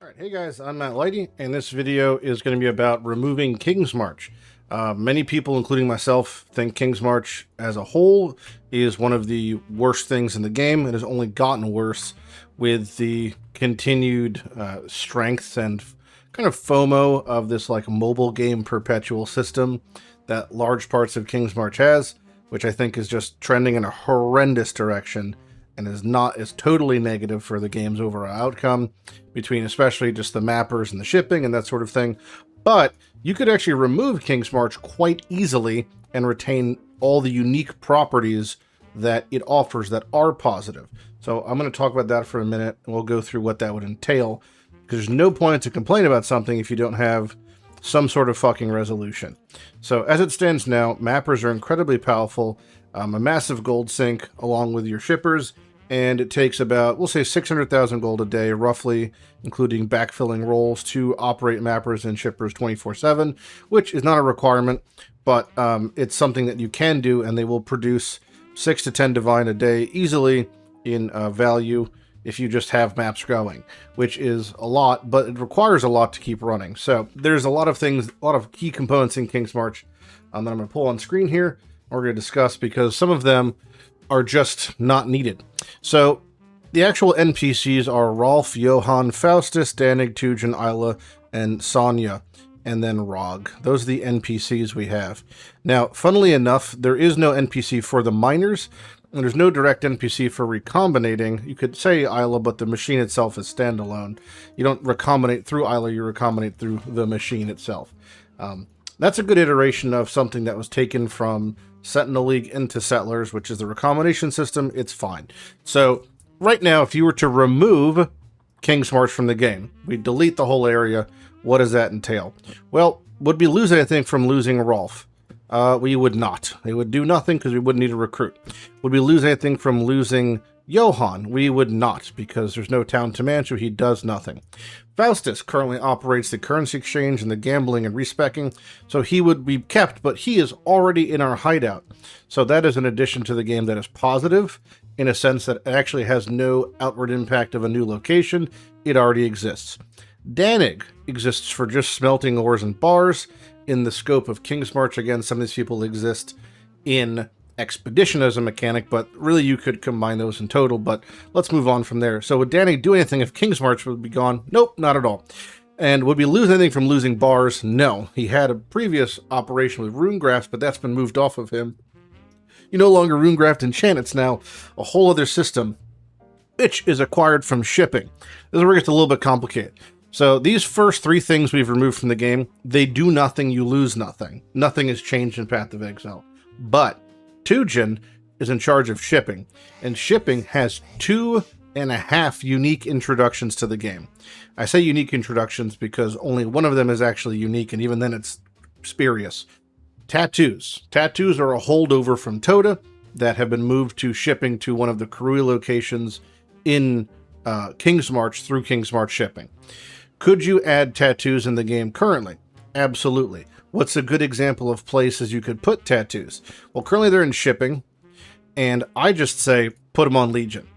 Alright, hey guys, I'm Matt Lighty, and this video is going to be about removing Kingsmarch. Many people, including myself, think Kingsmarch as a whole is one of the worst things in the game. It has only gotten worse with the continued strengths and kind of FOMO of this like mobile game perpetual system that large parts of Kingsmarch has, which I think is just trending in a horrendous direction and is totally negative for the game's overall outcome, between especially just the mappers and the shipping and that sort of thing. But you could actually remove Kingsmarch quite easily and retain all the unique properties that it offers that are positive. So I'm going to talk about that for a minute, and we'll go through what that would entail, because there's no point to complain about something if you don't have some sort of fucking resolution. So as it stands now, mappers are incredibly powerful, a massive gold sink along with your shippers, and it takes about, we'll say 600,000 gold a day, roughly, including backfilling roles, to operate mappers and shippers 24/7, which is not a requirement, but it's something that you can do, and they will produce 6 to 10 divine a day easily in value if you just have maps going, which is a lot, but it requires a lot to keep running. So there's a lot of things, a lot of key components in Kingsmarch that I'm going to pull on screen here, we're going to discuss, because some of them are just not needed. So the actual NPCs are Rolf, Johann, Faustus, Danig, Tujen, Isla, and Sonya, and then Rog. Those are the NPCs we have. Now, funnily enough, there is no NPC for the miners, and there's no direct NPC for recombinating. You could say Isla, but the machine itself is standalone. You don't recombinate through Isla, you recombinate through the machine itself. That's a good iteration of something that was taken from Sentinel League into Settlers, which is the recombination system. It's fine. So right now, if you were to remove Kingsmarch from the game, we delete the whole area, what does that entail? Well, would we lose anything from losing Rolf? We would not. It would do nothing because we wouldn't need a recruit. Would we lose anything from losing Johann? We would not, because there's no town to Manchu. He does nothing. Faustus currently operates the currency exchange and the gambling and respecking, so he would be kept, but he is already in our hideout. So that is an addition to the game that is positive, in a sense that it actually has no outward impact of a new location. It already exists. Danig exists for just smelting ores and bars. In the scope of Kingsmarch, again, some of these people exist in Expedition as a mechanic, but really you could combine those in total, but let's move on from there. So would Danig do anything if Kingsmarch would be gone? Nope, not at all. And would we lose anything from losing bars? No. He had a previous operation with rune grafts, but that's been moved off of him. You no longer rune graft enchant, it's now a whole other system, which is acquired from shipping. This is where it gets a little bit complicated. So these first three things we've removed from the game, they do nothing, you lose nothing. Nothing has changed in Path of Exile. But Tujen is in charge of shipping, and shipping has 2.5 unique introductions to the game. I say unique introductions because only one of them is actually unique, and even then it's spurious. Tattoos. Tattoos are a holdover from Toda that have been moved to shipping to one of the Karui locations in Kingsmarch through Kingsmarch shipping. Could you add tattoos in the game currently? Absolutely. What's a good example of places you could put tattoos? Well, currently they're in shipping, and I just say put them on Legion.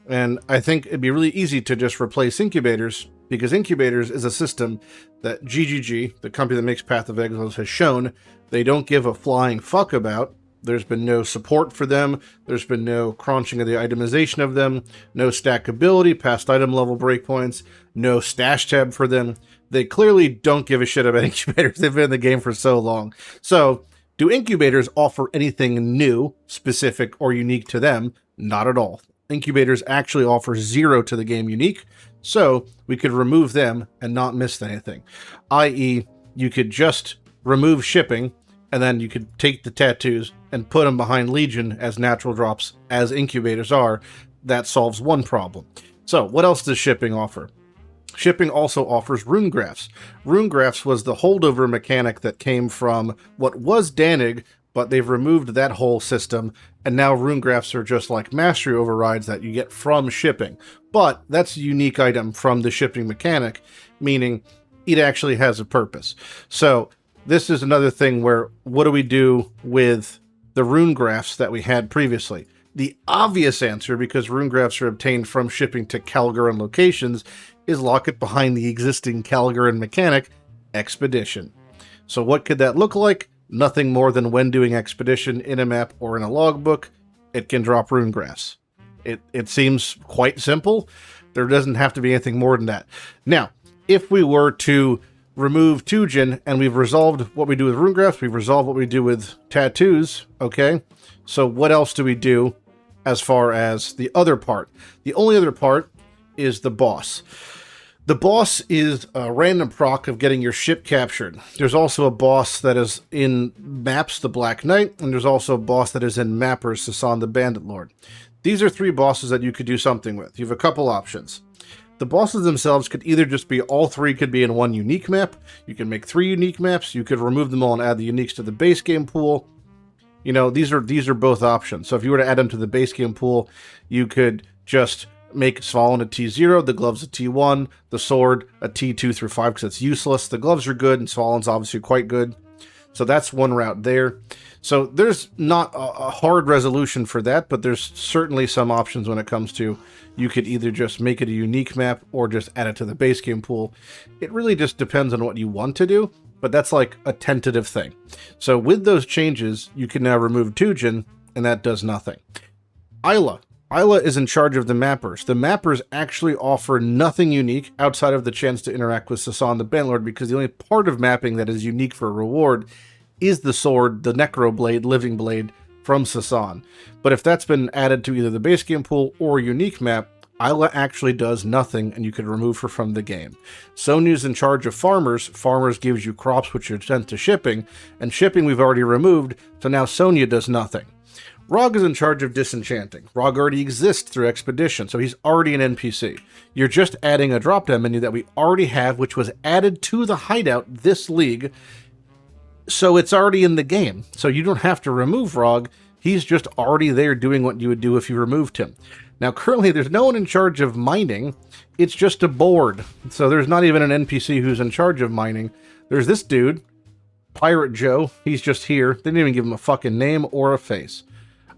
And I think it'd be really easy to just replace incubators, because incubators is a system that GGG, the company that makes Path of Exiles, has shown they don't give a flying fuck about. There's been no support for them. There's been no crunching of the itemization of them, no stackability past item level breakpoints, no stash tab for them. They clearly don't give a shit about incubators. They've been in the game for so long. So, do incubators offer anything new, specific, or unique to them? Not at all. Incubators actually offer 0 to the game unique, so we could remove them and not miss anything. I.e., you could just remove shipping, and then you could take the tattoos and put them behind Legion as natural drops, as incubators are. That solves one problem. So, what else does shipping offer? Shipping also offers rune grafts. Rune grafts was the holdover mechanic that came from what was Danig, but they've removed that whole system, and now rune grafts are just like mastery overrides that you get from shipping. But that's a unique item from the shipping mechanic, meaning it actually has a purpose. So this is another thing where, what do we do with the rune grafts that we had previously? The obvious answer, because rune grafts are obtained from shipping to Calgar and locations, is lock it behind the existing Calgarin mechanic, Expedition. So what could that look like? Nothing more than when doing Expedition in a map or in a logbook, it can drop rune graphs. It seems quite simple. There doesn't have to be anything more than that. Now, if we were to remove Tujin and we've resolved what we do with rune graphs, we've resolved what we do with tattoos, okay? So what else do we do as far as the other part? The only other part is the boss. The boss is a random proc of getting your ship captured. There's also a boss that is in maps, the Black Knight, and there's also a boss that is in mappers, Sasan the Bandit Lord. These are 3 bosses that you could do something with. You have a couple options. The bosses themselves could either just be, all 3 could be in one unique map. You can make 3 unique maps. You could remove them all and add the uniques to the base game pool. You know, these are both options. So if you were to add them to the base game pool, you could just make Svalin a T0, the gloves a T1, the sword a T2 through 5 because it's useless. The gloves are good and Svalin's obviously quite good. So that's one route there. So there's not a hard resolution for that, but there's certainly some options when it comes to, you could either just make it a unique map or just add it to the base game pool. It really just depends on what you want to do, but that's like a tentative thing. So with those changes, you can now remove Tujin, and that does nothing. Isla is in charge of the mappers. The mappers actually offer nothing unique outside of the chance to interact with Sasan the Bandlord, because the only part of mapping that is unique for a reward is the sword, the Necro Blade, Living Blade from Sasan. But if that's been added to either the base game pool or a unique map, Isla actually does nothing, and you can remove her from the game. Sonya's in charge of farmers. Farmers gives you crops which are sent to shipping, and shipping we've already removed, so now Sonya does nothing. Rog is in charge of disenchanting. Rog already exists through Expedition, so he's already an NPC. You're just adding a drop-down menu that we already have, which was added to the hideout this league, so it's already in the game. So you don't have to remove Rog. He's just already there doing what you would do if you removed him. Now, currently, there's no one in charge of mining. It's just a board. So there's not even an NPC who's in charge of mining. There's this dude, Pirate Joe. He's just here. They didn't even give him a fucking name or a face.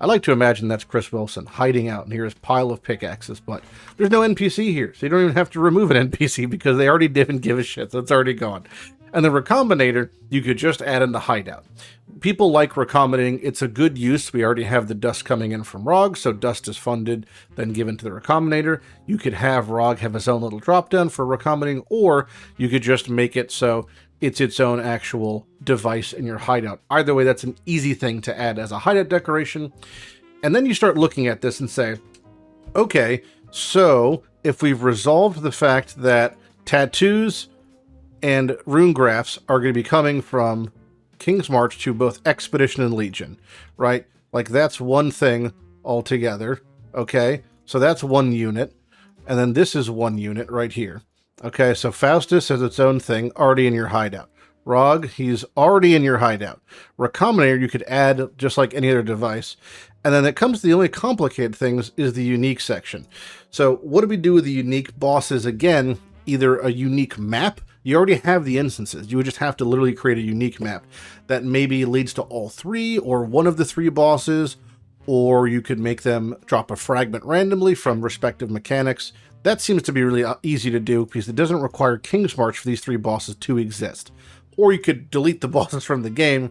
I like to imagine that's Chris Wilson hiding out near his pile of pickaxes, but there's no NPC here, so you don't even have to remove an NPC because they already didn't give a shit, so it's already gone. And the Recombinator, you could just add in the hideout. People like recombinating. It's a good use. We already have the dust coming in from Rog, so dust is funded, then given to the Recombinator. You could have Rog have his own little drop-down for recombinating, or you could just make it so it's its own actual device in your hideout. Either way, that's an easy thing to add as a hideout decoration. And then you start looking at this and say, okay, so if we've resolved the fact that tattoos and rune graphs are going to be coming from Kingsmarch to both Expedition and Legion, right? Like, that's one thing altogether, okay? So that's one unit, and then this is one unit right here. Okay, so Faustus has its own thing, already in your hideout. Rog, he's already in your hideout. Recombinator, you could add just like any other device. And then it comes to the only complicated things is the unique section. So what do we do with the unique bosses? Again, either a unique map. You already have the instances. You would just have to literally create a unique map that maybe leads to all 3 or one of the 3 bosses, or you could make them drop a fragment randomly from respective mechanics. That seems to be really easy to do because it doesn't require Kingsmarch for these 3 bosses to exist. Or you could delete the bosses from the game.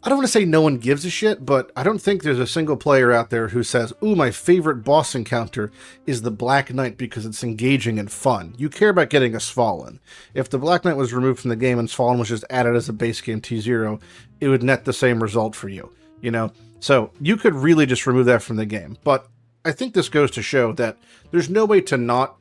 I don't want to say no one gives a shit, but I don't think there's a single player out there who says, ooh, my favorite boss encounter is the Black Knight because it's engaging and fun. You care about getting a Svalin. If the Black Knight was removed from the game and Svalin was just added as a base game T0, it would net the same result for you, you know? So you could really just remove that from the game. But I think this goes to show that there's no way to not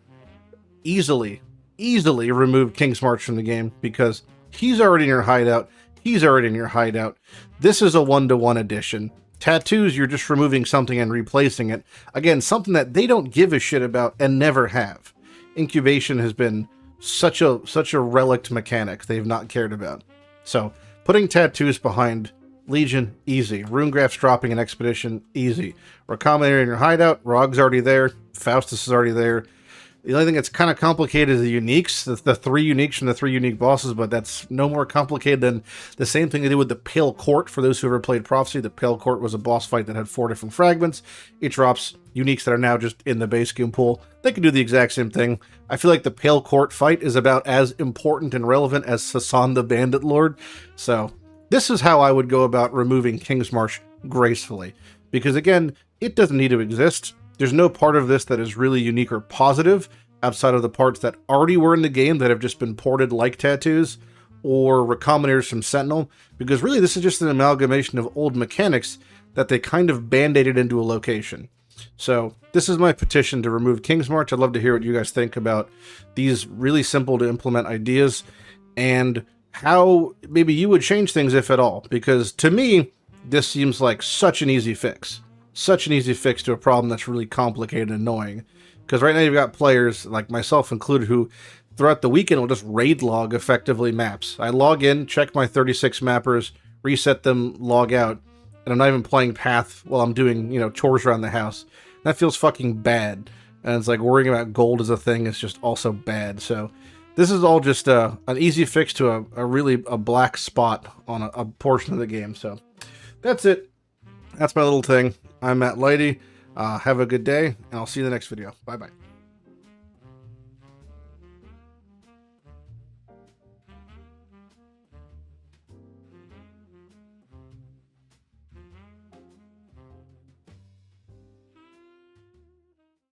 easily remove Kingsmarch from the game because he's already in your hideout. He's already in your hideout. This is a 1-to-1 addition. Tattoos, you're just removing something and replacing it. Again, something that they don't give a shit about and never have. Incubation has been such a relict mechanic they've not cared about. So, putting tattoos behind Legion, easy. Rune graphs dropping an Expedition, easy. Recombinator in your hideout, Rog's already there. Faustus is already there. The only thing that's kind of complicated is the uniques, the 3 uniques from the 3 unique bosses, but that's no more complicated than the same thing they did with the Pale Court. For those who ever played Prophecy, the Pale Court was a boss fight that had 4 different fragments. It drops uniques that are now just in the base game pool. They can do the exact same thing. I feel like the Pale Court fight is about as important and relevant as Sasan the Bandit Lord. So this is how I would go about removing Kingsmarch gracefully. Because again, it doesn't need to exist. There's no part of this that is really unique or positive outside of the parts that already were in the game that have just been ported like tattoos or recombinators from Sentinel, because really this is just an amalgamation of old mechanics that they kind of band-aided into a location. So this is my petition to remove Kingsmarch. I'd love to hear what you guys think about these really simple to implement ideas and how maybe you would change things if at all, because to me, this seems like such an easy fix. Such an easy fix to a problem that's really complicated and annoying. Because right now you've got players, like myself included, who throughout the weekend will just raid log effectively maps. I log in, check my 36 mappers, reset them, log out, and I'm not even playing Path while I'm doing, you know, chores around the house. That feels fucking bad. And it's like worrying about gold as a thing is just also bad. So this is all just an easy fix to a really black spot on a portion of the game. So that's it. That's my little thing. I'm Matt Lighty. Have a good day, and I'll see you in the next video. Bye-bye.